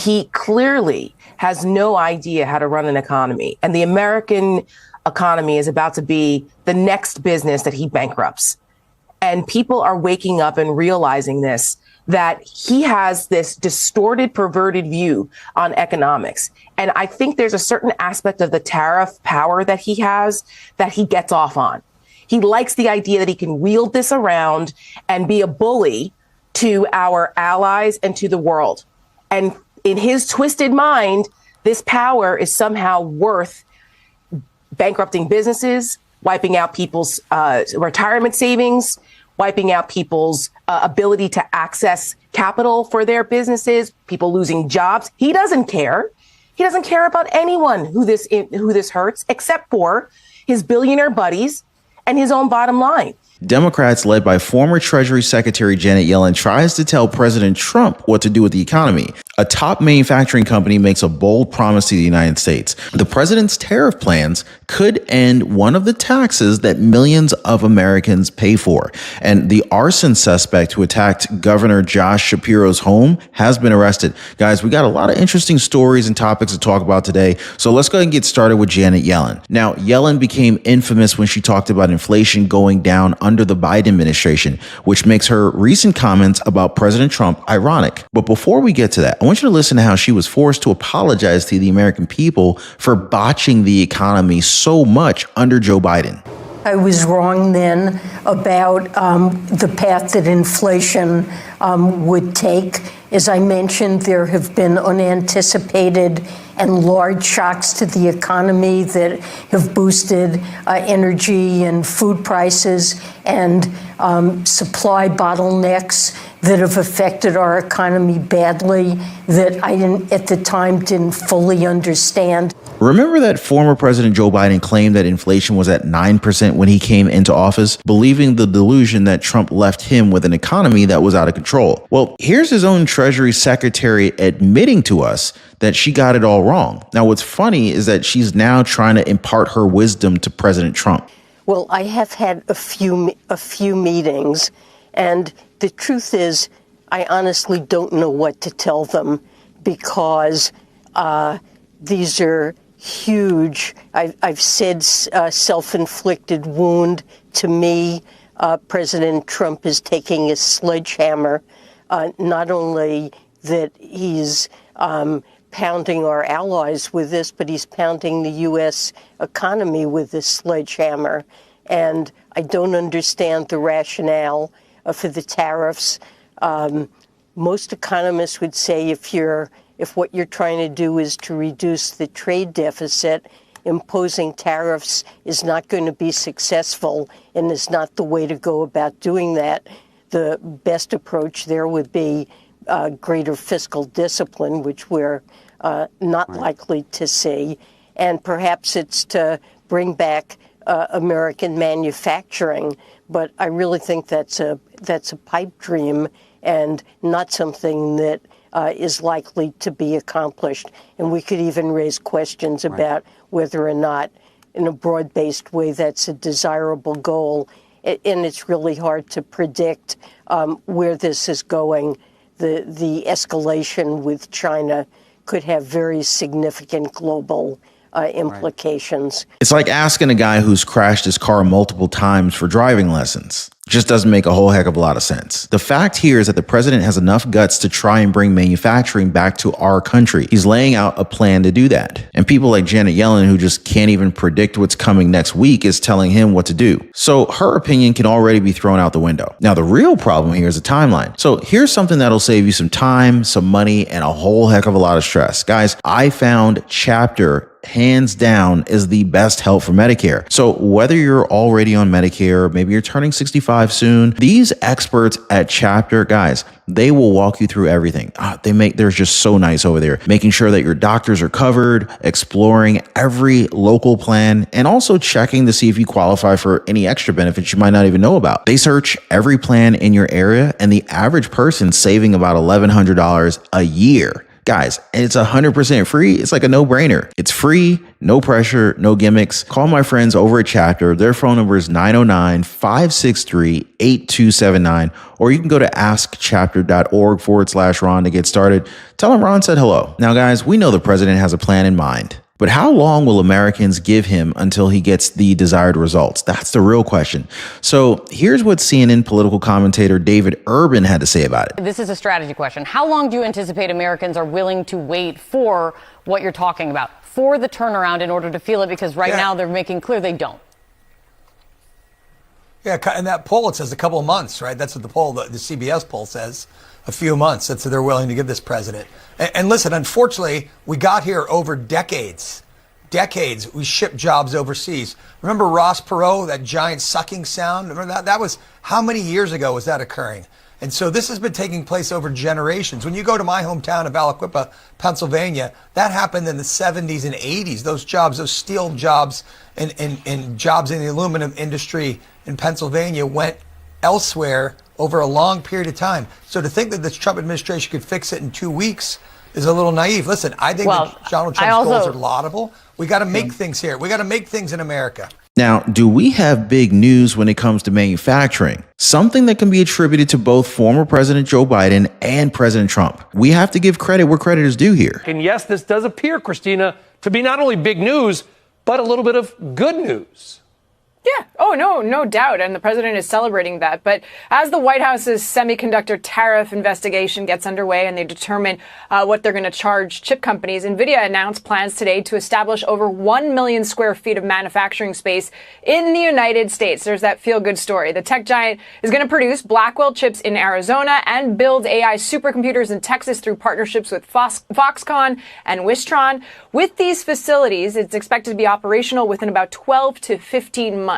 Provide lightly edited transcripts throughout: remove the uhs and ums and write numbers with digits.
he clearly has no idea how to run an economy. And the American economy is about to be the next business that he bankrupts. And people are waking up and realizing this, that he has this distorted, perverted view on economics. And I think there's a certain aspect of the tariff power that he has that he gets off on. He likes the idea that he can wield this around and be a bully to our allies and to the world. And in his twisted mind, this power is somehow worth bankrupting businesses, wiping out people's retirement savings, wiping out people's ability to access capital for their businesses, people losing jobs. He doesn't care. He doesn't care about anyone who this hurts, except for his billionaire buddies and his own bottom line. Democrats, led by former Treasury Secretary Janet Yellen, tries to tell President Trump what to do with the economy. A top manufacturing company makes a bold promise to the United States. The president's tariff plans could end one of the taxes that millions of Americans pay for. And the arson suspect who attacked Governor Josh Shapiro's home has been arrested. Guys, we got a lot of interesting stories and topics to talk about today. So let's go ahead and get started with Janet Yellen. Now, Yellen became infamous when she talked about inflation going down under the Biden administration, which makes her recent comments about President Trump ironic. But before we get to that, I want you to listen to how she was forced to apologize to the American people for botching the economy so much under Joe Biden. I was wrong then about the path that inflation would take. As I mentioned, there have been unanticipated and large shocks to the economy that have boosted energy and food prices and supply bottlenecks that have affected our economy badly that I at the time didn't fully understand. Remember that former President Joe Biden claimed that inflation was at 9% when he came into office, believing the delusion that Trump left him with an economy that was out of control. Well, here's his own Treasury Secretary admitting to us that she got it all wrong. Now, what's funny is that she's now trying to impart her wisdom to President Trump. Well, I have had a few meetings, and the truth is, I honestly don't know what to tell them because these are huge. I've said self-inflicted wound to me. President Trump is taking a sledgehammer, not only that he's pounding our allies with this, but he's pounding the U.S. economy with this sledgehammer. And I don't understand the rationale for the tariffs. Most economists would say if what you're trying to do is to reduce the trade deficit, imposing tariffs is not going to be successful and is not the way to go about doing that. The best approach there would be greater fiscal discipline, which we're not likely to see. And perhaps it's to bring back American manufacturing. But I really think that's a pipe dream and not something that is likely to be accomplished. And we could even raise questions about whether or not, in a broad-based way, that's a desirable goal. And it's really hard to predict where this is going. The escalation with China could have very significant global implications. It's like asking a guy who's crashed his car multiple times for driving lessons. Just doesn't make a whole heck of a lot of sense. The fact here is that the president has enough guts to try and bring manufacturing back to our country. He's laying out a plan to do that. And people like Janet Yellen, who just can't even predict what's coming next week, is telling him what to do. So her opinion can already be thrown out the window. Now, the real problem here is the timeline. So here's something that'll save you some time, some money, and a whole heck of a lot of stress. Guys, I found Chapter hands down is the best help for Medicare. So whether you're already on Medicare, maybe you're turning 65 soon, these experts at Chapter, guys, they will walk you through everything. They're just so nice over there, making sure that your doctors are covered, exploring every local plan, and also checking to see if you qualify for any extra benefits you might not even know about. They search every plan in your area, and the average person saving about $1,100 a year Guys, it's 100% free. It's like a no-brainer. It's free, no pressure, no gimmicks. Call my friends over at Chapter. Their phone number is 909-563-8279, or you can go to askchapter.org/Ron to get started. Tell them Ron said hello. Now, guys, we know the president has a plan in mind. But how long will Americans give him until he gets the desired results? That's the real question. So here's what CNN political commentator David Urban had to say about it. This is a strategy question. How long do you anticipate Americans are willing to wait for what you're talking about, for the turnaround in order to feel it? Because right now they're making clear they don't. Yeah, in that poll, it says a couple of months, right? That's what the poll, the CBS poll says, a few months. That's what they're willing to give this president. And listen, unfortunately, we got here over decades. Decades. We shipped jobs overseas. Remember Ross Perot, that giant sucking sound? Remember that? That was, how many years ago was that occurring? And so this has been taking place over generations. When you go to my hometown of Aliquippa, Pennsylvania, that happened in the 70s and 80s. Those jobs, those steel jobs and jobs in the aluminum industry in Pennsylvania went elsewhere over a long period of time. So to think that the Trump administration could fix it in 2 weeks is a little naive. Listen, I think that Donald Trump's goals are laudable. We got to make things here. We got to make things in America. Now, do we have big news when it comes to manufacturing? Something that can be attributed to both former President Joe Biden and President Trump. We have to give credit where credit is due here. And yes, this does appear, Christina, to be not only big news, but a little bit of good news. Yeah. Oh, no doubt. And the president is celebrating that. But as the White House's semiconductor tariff investigation gets underway and they determine what they're going to charge chip companies, NVIDIA announced plans today to establish over 1 million square feet of manufacturing space in the United States. There's that feel-good story. The tech giant is going to produce Blackwell chips in Arizona and build AI supercomputers in Texas through partnerships with Foxconn and Wistron. With these facilities, it's expected to be operational within about 12 to 15 months.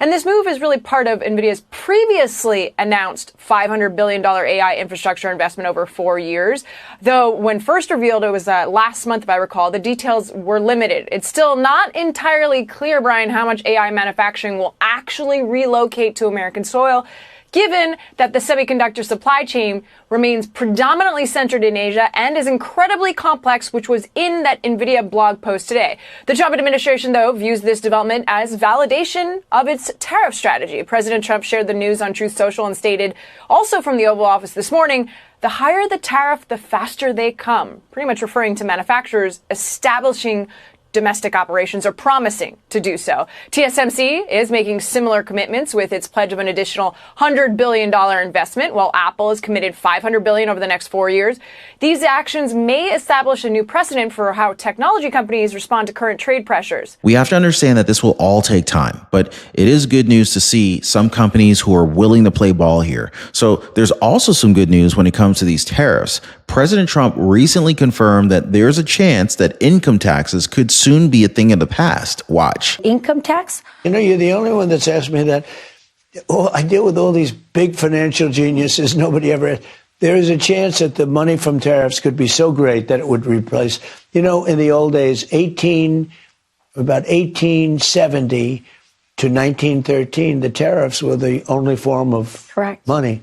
And this move is really part of NVIDIA's previously announced $500 billion AI infrastructure investment over 4 years. Though when first revealed, it was last month, if I recall, the details were limited. It's still not entirely clear, Brian, how much AI manufacturing will actually relocate to American soil, given that the semiconductor supply chain remains predominantly centered in Asia and is incredibly complex, which was in that NVIDIA blog post today. The Trump administration, though, views this development as validation of its tariff strategy. President Trump shared the news on Truth Social and stated, also from the Oval Office this morning, the higher the tariff, the faster they come, pretty much referring to manufacturers establishing domestic operations, or promising to do so. TSMC is making similar commitments with its pledge of an additional $100 billion investment, while Apple is committed $500 billion over the next 4 years. These actions may establish a new precedent for how technology companies respond to current trade pressures. We have to understand that this will all take time, but it is good news to see some companies who are willing to play ball here. So there's also some good news when it comes to these tariffs. President Trump recently confirmed that there's a chance that income taxes could soon be a thing of the past. Watch. Income tax? You know, you're the only one that's asked me that. Oh, I deal with all these big financial geniuses. Nobody ever. There is a chance that the money from tariffs could be so great that it would replace. You know, in the old days, about 1870 to 1913, the tariffs were the only form of money.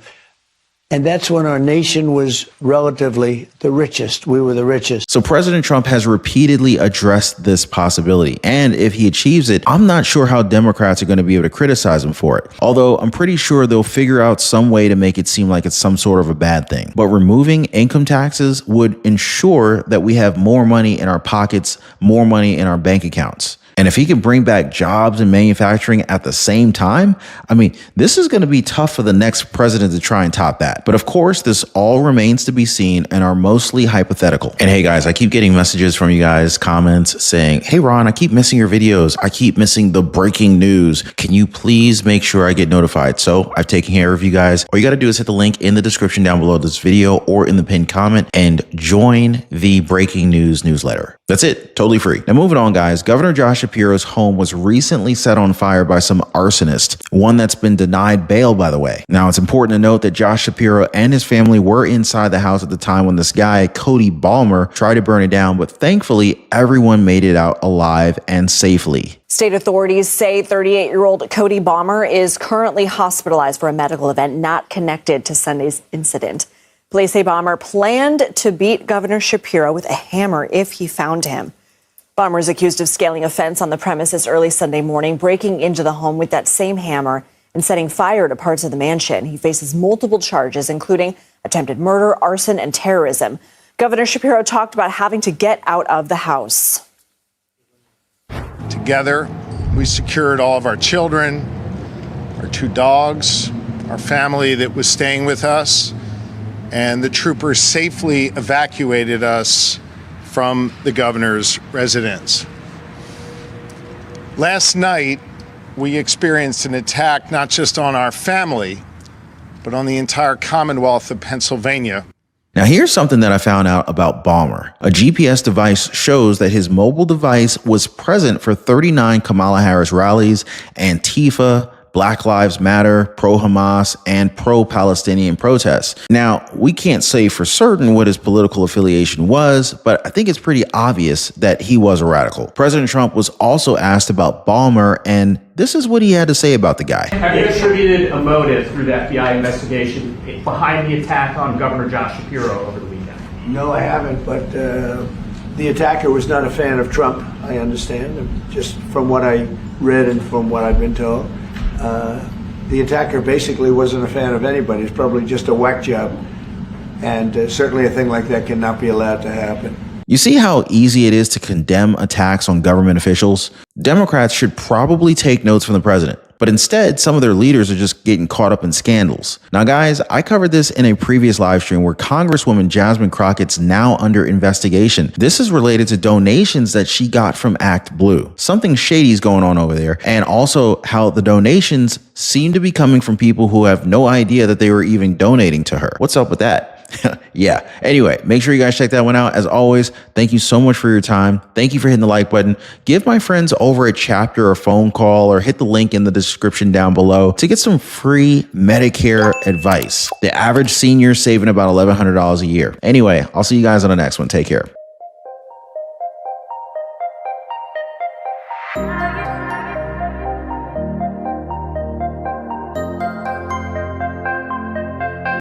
And that's when our nation was relatively the richest. We were the richest. So President Trump has repeatedly addressed this possibility. And if he achieves it, I'm not sure how Democrats are going to be able to criticize him for it. Although I'm pretty sure they'll figure out some way to make it seem like it's some sort of a bad thing. But removing income taxes would ensure that we have more money in our pockets, more money in our bank accounts. And if he can bring back jobs and manufacturing at the same time, I mean, this is going to be tough for the next president to try and top that. But of course, this all remains to be seen and are mostly hypothetical. And hey, guys, I keep getting messages from you guys, comments saying, hey, Ron, I keep missing your videos. I keep missing the breaking news. Can you please make sure I get notified? So I've taken care of you guys. All you got to do is hit the link in the description down below this video or in the pinned comment and join the breaking news newsletter. That's it. Totally free. Now, moving on, guys. Governor Josh Shapiro's home was recently set on fire by some arsonist, one that's been denied bail, by the way. Now, it's important to note that Josh Shapiro and his family were inside the house at the time when this guy, Cody Balmer, tried to burn it down, but thankfully, everyone made it out alive and safely. State authorities say 38-year-old Cody Balmer is currently hospitalized for a medical event not connected to Sunday's incident. Police say Bomber planned to beat Governor Shapiro with a hammer if he found him. Bomber is accused of scaling a fence on the premises early Sunday morning, breaking into the home with that same hammer and setting fire to parts of the mansion. He faces multiple charges, including attempted murder, arson, and terrorism. Governor Shapiro talked about having to get out of the house. Together, we secured all of our children, our 2 dogs, our family that was staying with us, and the troopers safely evacuated us from the governor's residence. Last night, we experienced an attack not just on our family, but on the entire Commonwealth of Pennsylvania. Now, here's something that I found out about Bomber. A GPS device shows that his mobile device was present for 39 Kamala Harris rallies, Antifa, Black Lives Matter, pro-Hamas, and pro-Palestinian protests. Now, we can't say for certain what his political affiliation was, but I think it's pretty obvious that he was a radical. President Trump was also asked about Bomber, and this is what he had to say about the guy. Have you attributed a motive through the FBI investigation behind the attack on Governor Josh Shapiro over the weekend? No, I haven't, but the attacker was not a fan of Trump, I understand, just from what I read and from what I've been told. The attacker basically wasn't a fan of anybody. It's probably just a whack job. And certainly a thing like that cannot be allowed to happen. You see how easy it is to condemn attacks on government officials? Democrats should probably take notes from the president. But instead, some of their leaders are just getting caught up in scandals. Now, guys, I covered this in a previous live stream where Congresswoman Jasmine Crockett's now under investigation. This is related to donations that she got from Act Blue. Something shady's going on over there. And also how the donations seem to be coming from people who have no idea that they were even donating to her. What's up with that? Yeah. Anyway, make sure you guys check that one out. As always, thank you so much for your time. Thank you for hitting the like button. Give my friends over at Chapter a phone call or hit the link in the description down below to get some free Medicare advice. The average senior is saving about $1,100 a year. Anyway, I'll see you guys on the next one. Take care.